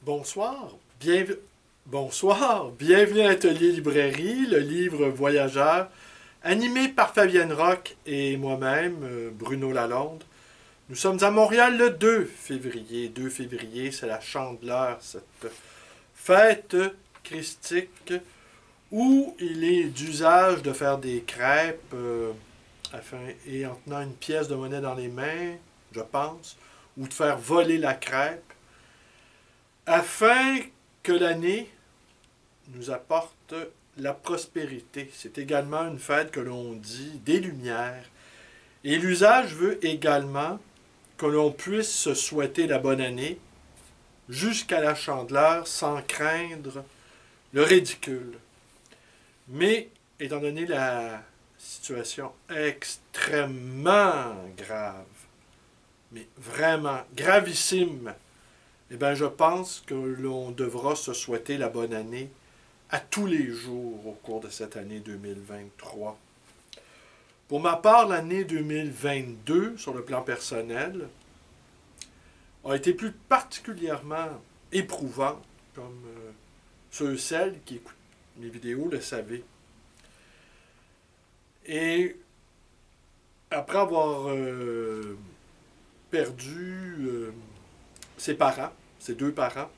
Bonsoir, bienvenue à l'Atelier Librairie, le livre voyageur, animé par Fabienne Roch et moi-même, Bruno Lalonde. Nous sommes à Montréal le 2 février. 2 février, c'est la Chandeleur, cette fête christique où il est d'usage de faire des crêpes et en tenant une pièce de monnaie dans les mains, je pense, ou de faire voler la crêpe, afin que l'année nous apporte la prospérité. C'est également une fête que l'on dit des Lumières. Et l'usage veut également que l'on puisse se souhaiter la bonne année jusqu'à la Chandeleur sans craindre le ridicule. Mais, étant donné la situation extrêmement grave, mais vraiment gravissime, eh bien, je pense que l'on devra se souhaiter la bonne année à tous les jours au cours de cette année 2023. Pour ma part, l'année 2022, sur le plan personnel, a été plus particulièrement éprouvante, comme ceux et celles qui écoutent mes vidéos le savaient. Et après avoir perdu ses parents, ses deux parents,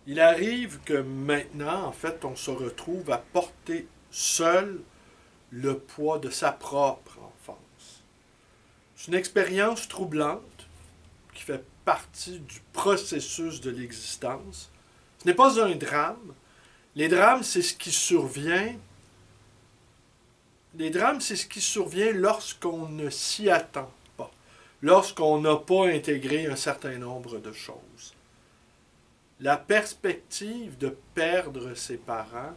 il arrive que maintenant, en fait, on se retrouve à porter seul le poids de sa propre enfance. C'est une expérience troublante qui fait partie du processus de l'existence. Ce n'est pas un drame. Les drames, c'est ce qui survient. Les drames, c'est ce qui survient lorsqu'on ne s'y attend pas, lorsqu'on n'a pas intégré un certain nombre de choses. La perspective de perdre ses parents,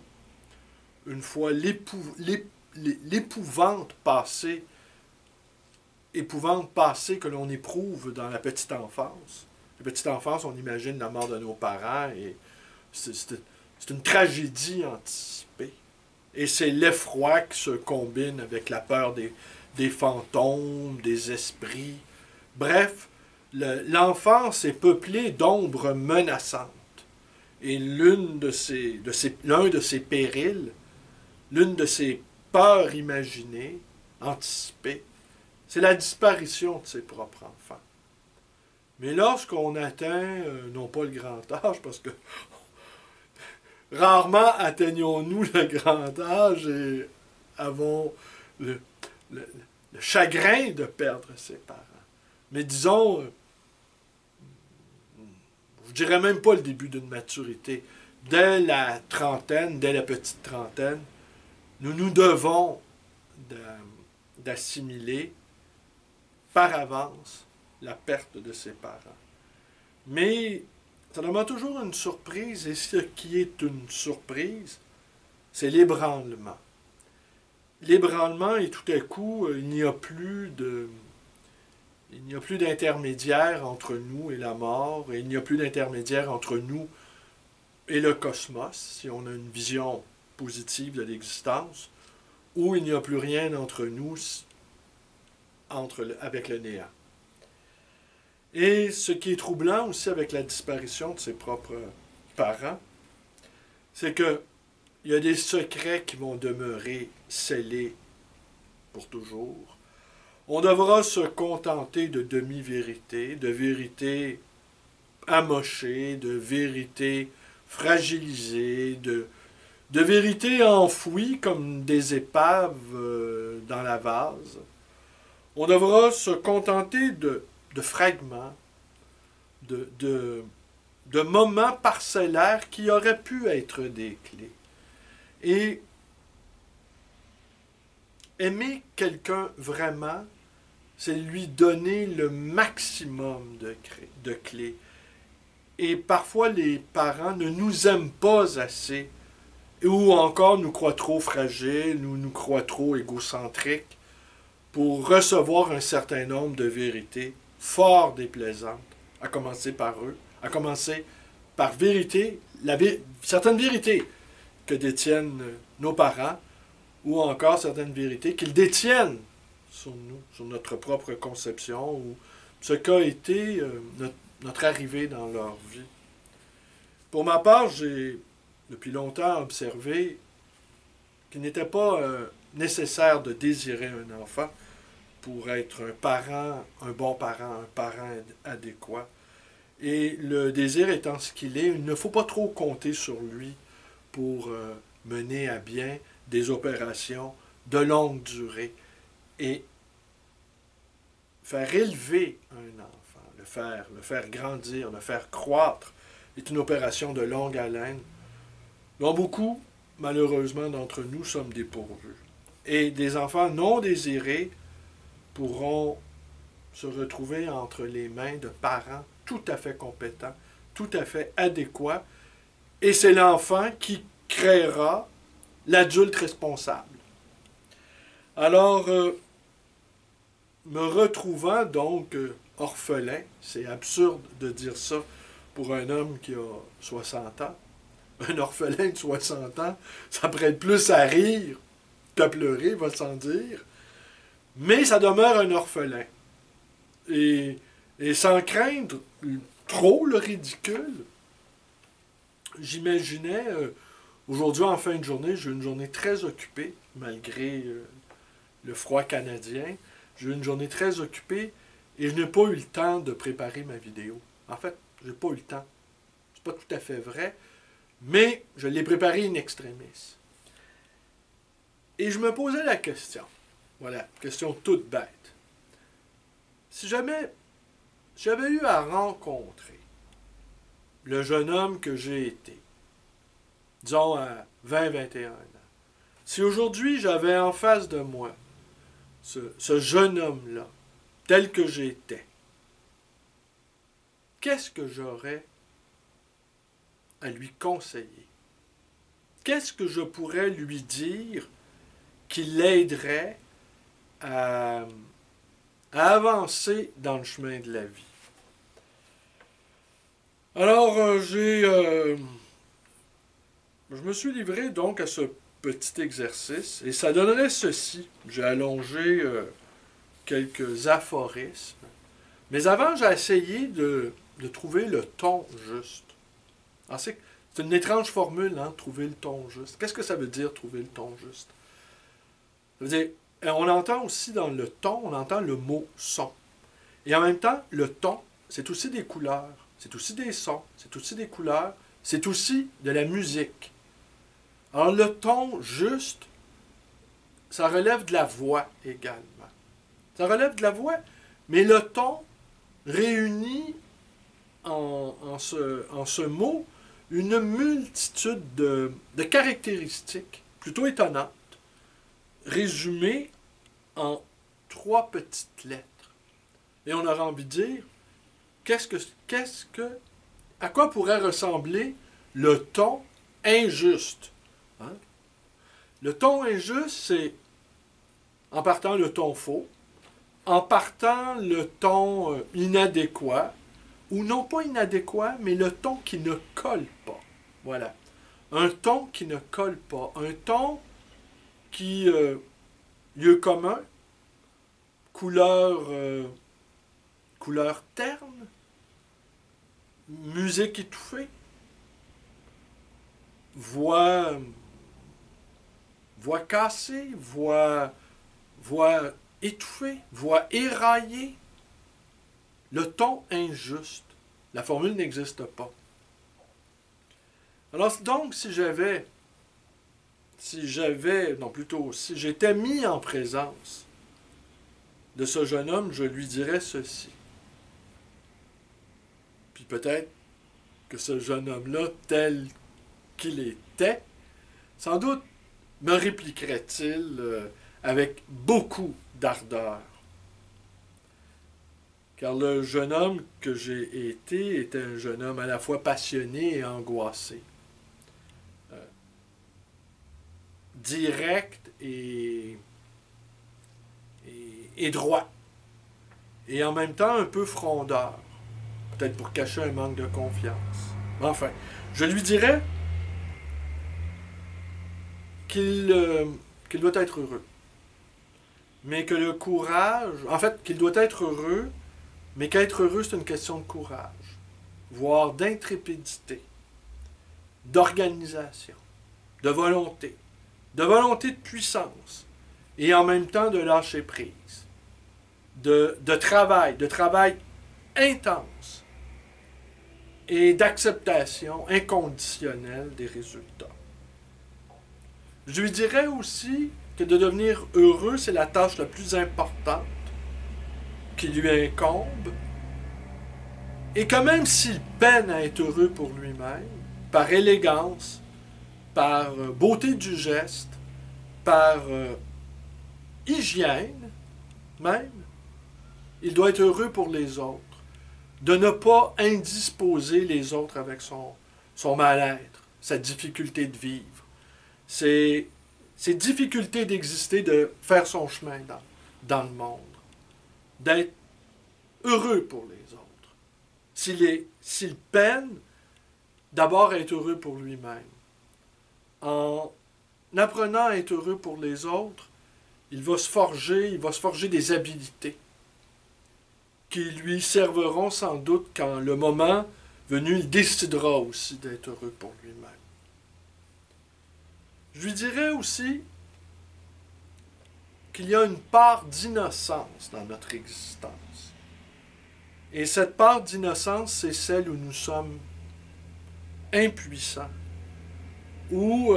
une fois l'épouvante passée que l'on éprouve dans la petite enfance. La petite enfance, on imagine la mort de nos parents et c'est une tragédie anticipée. Et c'est l'effroi qui se combine avec la peur des fantômes, des esprits. Bref, l'enfance est peuplée d'ombres menaçantes. Et l'un de ses périls, l'une de ses peurs imaginées, anticipées, c'est la disparition de ses propres enfants. Mais lorsqu'on atteint, non pas le grand âge, parce que rarement atteignons-nous le grand âge et avons le chagrin de perdre ses parents. Mais disons, je dirais même pas le début d'une maturité. Dès la trentaine, dès la petite trentaine, nous devons d'assimiler par avance la perte de ses parents. Mais ça demande toujours une surprise, et ce qui est une surprise, c'est l'ébranlement. L'ébranlement, et tout à coup, il n'y a plus d'intermédiaire entre nous et la mort, et il n'y a plus d'intermédiaire entre nous et le cosmos, si on a une vision positive de l'existence, ou il n'y a plus rien entre nous avec le néant. Et ce qui est troublant aussi avec la disparition de ses propres parents, c'est qu'il y a des secrets qui vont demeurer scellés pour toujours. On devra se contenter de demi-vérités, de vérités amochées, de vérités fragilisées, de vérités enfouies comme des épaves dans la vase. On devra se contenter de fragments, de moments parcellaires qui auraient pu être des clés. Et aimer quelqu'un vraiment, c'est lui donner le maximum de clés. Et parfois, les parents ne nous aiment pas assez, ou encore nous croient trop fragiles, ou nous croient trop égocentriques, pour recevoir un certain nombre de vérités fort déplaisantes, à commencer par eux, à commencer par certaines vérités que détiennent nos parents, ou encore certaines vérités qu'ils détiennent sur nous, sur notre propre conception, ou ce qu'a été notre arrivée dans leur vie. Pour ma part, j'ai depuis longtemps observé qu'il n'était pas nécessaire de désirer un enfant pour être un bon parent, un parent adéquat. Et le désir étant ce qu'il est, il ne faut pas trop compter sur lui pour mener à bien des opérations de longue durée et faire élever un enfant, le faire grandir, le faire croître, est une opération de longue haleine dont beaucoup, malheureusement, d'entre nous sommes dépourvus. Et des enfants non désirés pourront se retrouver entre les mains de parents tout à fait compétents, tout à fait adéquats, et c'est l'enfant qui créera l'adulte responsable. Alors, me retrouvant donc orphelin, c'est absurde de dire ça pour un homme qui a 60 ans. Un orphelin de 60 ans, ça prête plus à rire qu'à pleurer, va s'en dire. Mais ça demeure un orphelin. Et sans craindre trop le ridicule, j'imaginais, aujourd'hui en fin de journée, j'ai eu une journée très occupée, malgré le froid canadien. J'ai eu une journée très occupée et je n'ai pas eu le temps de préparer ma vidéo. En fait, j'ai pas eu le temps. C'est pas tout à fait vrai, mais je l'ai préparée in extremis. Et je me posais la question, voilà, question toute bête. Si jamais j'avais eu à rencontrer le jeune homme que j'ai été, disons à 20-21 ans, si aujourd'hui j'avais en face de moi ce jeune homme-là, tel que j'étais, qu'est-ce que j'aurais à lui conseiller? Qu'est-ce que je pourrais lui dire qui l'aiderait à avancer dans le chemin de la vie? Alors, je me suis livré donc à ce petit exercice, et ça donnerait ceci. J'ai allongé quelques aphorismes, mais avant, j'ai essayé de trouver le ton juste. Alors, c'est une étrange formule, hein, trouver le ton juste. Qu'est-ce que ça veut dire, trouver le ton juste? Ça veut dire, on entend aussi dans le ton, on entend le mot son. Et en même temps, le ton, c'est aussi des couleurs, c'est aussi des sons, c'est aussi des couleurs, c'est aussi de la musique. Alors le ton juste, ça relève de la voix également. Ça relève de la voix, mais le ton réunit en ce mot une multitude de caractéristiques plutôt étonnantes, résumées en 3 petites lettres. Et on aurait envie de dire, à quoi pourrait ressembler le ton injuste? Hein? Le ton injuste, c'est en partant le ton faux, en partant le ton inadéquat, ou non pas inadéquat, mais le ton qui ne colle pas. Voilà. Un ton qui ne colle pas. Un ton qui, lieu commun, couleur terne, musique étouffée, voix cassée, voix étouffée, voix éraillée. Le ton injuste. La formule n'existe pas. Alors donc, si j'étais mis en présence de ce jeune homme, je lui dirais ceci. Puis peut-être que ce jeune homme-là, tel qu'il était, sans doute me répliquerait-il avec beaucoup d'ardeur. Car le jeune homme que j'ai été était un jeune homme à la fois passionné et angoissé. Direct et droit. Et en même temps un peu frondeur. Peut-être pour cacher un manque de confiance. Enfin, je lui dirais qu'il doit être heureux. Mais que le courage... En fait, qu'il doit être heureux, mais qu'être heureux, c'est une question de courage. voire d'intrépidité, d'organisation, de volonté de puissance, et en même temps de lâcher prise, de travail intense, et d'acceptation inconditionnelle des résultats. Je lui dirais aussi que de devenir heureux, c'est la tâche la plus importante qui lui incombe, et que même s'il peine à être heureux pour lui-même, par élégance, par beauté du geste, par hygiène même, il doit être heureux pour les autres, de ne pas indisposer les autres avec son mal-être, sa difficulté de vivre, ses difficultés d'exister, de faire son chemin dans le monde, d'être heureux pour les autres. S'il peine, d'abord être heureux pour lui-même. En apprenant à être heureux pour les autres, il va se forger des habiletés qui lui serviront sans doute quand le moment venu, il décidera aussi d'être heureux pour lui-même. Je lui dirais aussi qu'il y a une part d'innocence dans notre existence. Et cette part d'innocence, c'est celle où nous sommes impuissants, où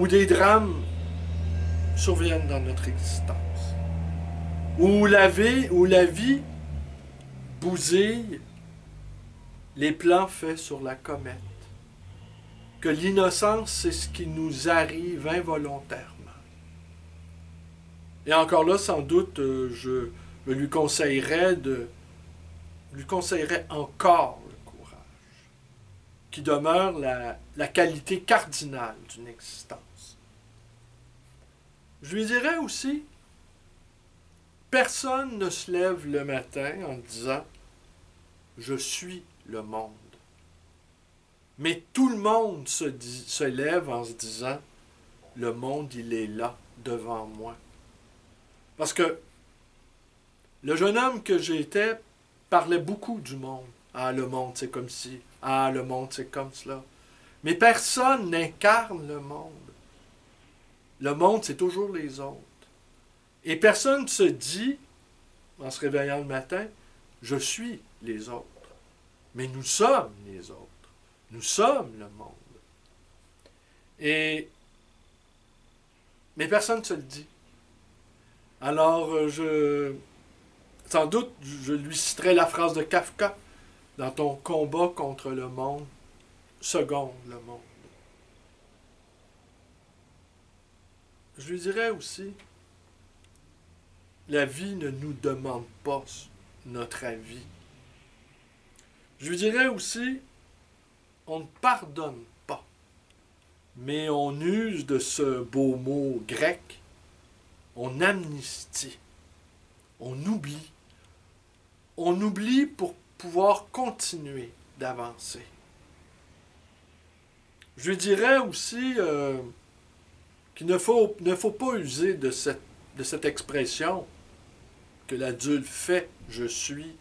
des drames surviennent dans notre existence, où la vie bousille les plans faits sur la comète, que l'innocence, c'est ce qui nous arrive involontairement. Et encore là, sans doute, je lui conseillerais encore le courage, qui demeure la qualité cardinale d'une existence. Je lui dirais aussi, personne ne se lève le matin en disant « Je suis le monde ». Mais tout le monde se lève en se disant « Le monde, il est là, devant moi ». Parce que le jeune homme que j'étais parlait beaucoup du monde. « Ah, le monde, c'est comme ci. Ah, le monde, c'est comme cela. » Mais personne n'incarne le monde. Le monde, c'est toujours les autres. Et personne ne se dit, en se réveillant le matin, « Je suis les autres. » Mais nous sommes les autres. Nous sommes le monde. Mais personne ne se le dit. Alors, sans doute, je lui citerai la phrase de Kafka, « Dans ton combat contre le monde, seconde le monde. » Je lui dirais aussi, la vie ne nous demande pas notre avis. Je lui dirais aussi, on ne pardonne pas, mais on use de ce beau mot grec, on amnistie, on oublie. On oublie pour pouvoir continuer d'avancer. Je lui dirais aussi qu'il ne faut pas user de cette expression que l'adulte fait « je suis »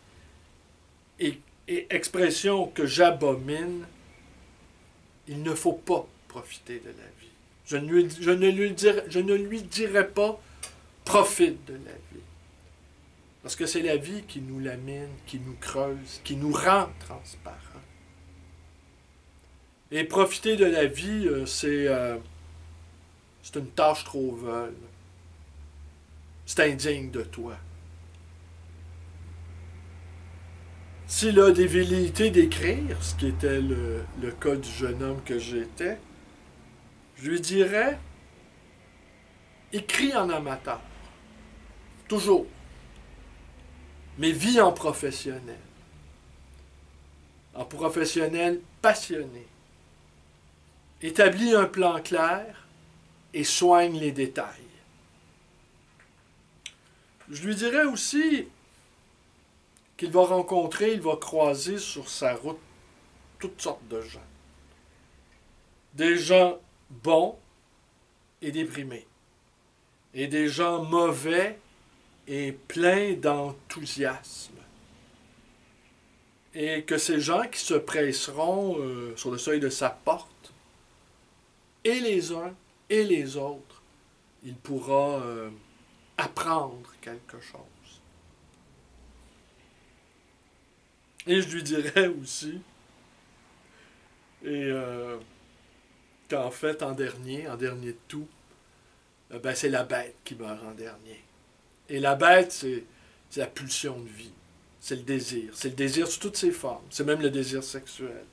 et expression que j'abomine. Il ne faut pas profiter de la vie. Je ne lui dirai pas « profite de la vie ». Parce que c'est la vie qui nous lamine, qui nous creuse, qui nous rend transparents. Et profiter de la vie, c'est une tâche trop veule. C'est indigne de toi. S'il a des velléités d'écrire, ce qui était le cas du jeune homme que j'étais, je lui dirais, écris en amateur. Toujours. Mais vis en professionnel. En professionnel passionné. Établis un plan clair et soigne les détails. Je lui dirais aussi qu'il va rencontrer, il va croiser sur sa route toutes sortes de gens. Des gens bons et déprimés. Et des gens mauvais et pleins d'enthousiasme. et que ces gens qui se presseront sur le seuil de sa porte, et les uns et les autres, il pourra apprendre quelque chose. Et je lui dirais aussi, et qu'en fait, en dernier de tout, ben, c'est la bête qui meurt en dernier. Et la bête, c'est la pulsion de vie. C'est le désir. C'est le désir sous toutes ses formes. C'est même le désir sexuel.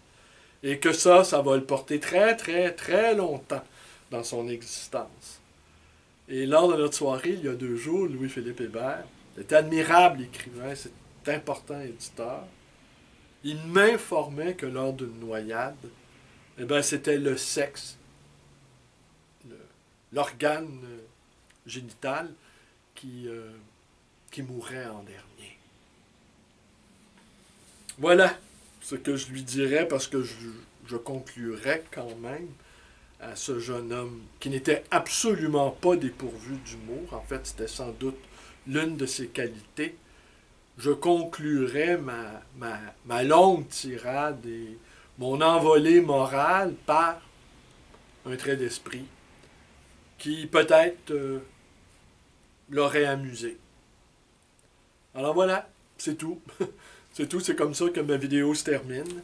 Et que ça va le porter très, très, très longtemps dans son existence. Et lors de notre soirée, il y a 2 jours, Louis-Philippe Hébert, cet admirable écrivain, cet important éditeur, il m'informait que lors d'une noyade, eh ben, c'était le sexe, l'organe génital qui mourrait en dernier. Voilà ce que je lui dirais, parce que je conclurais quand même à ce jeune homme qui n'était absolument pas dépourvu d'humour. En fait, c'était sans doute l'une de ses qualités. Je conclurais ma longue tirade et mon envolée morale par un trait d'esprit qui peut-être l'aurait amusé. Alors voilà, c'est tout. C'est tout, c'est comme ça que ma vidéo se termine.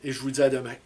Et je vous dis à demain.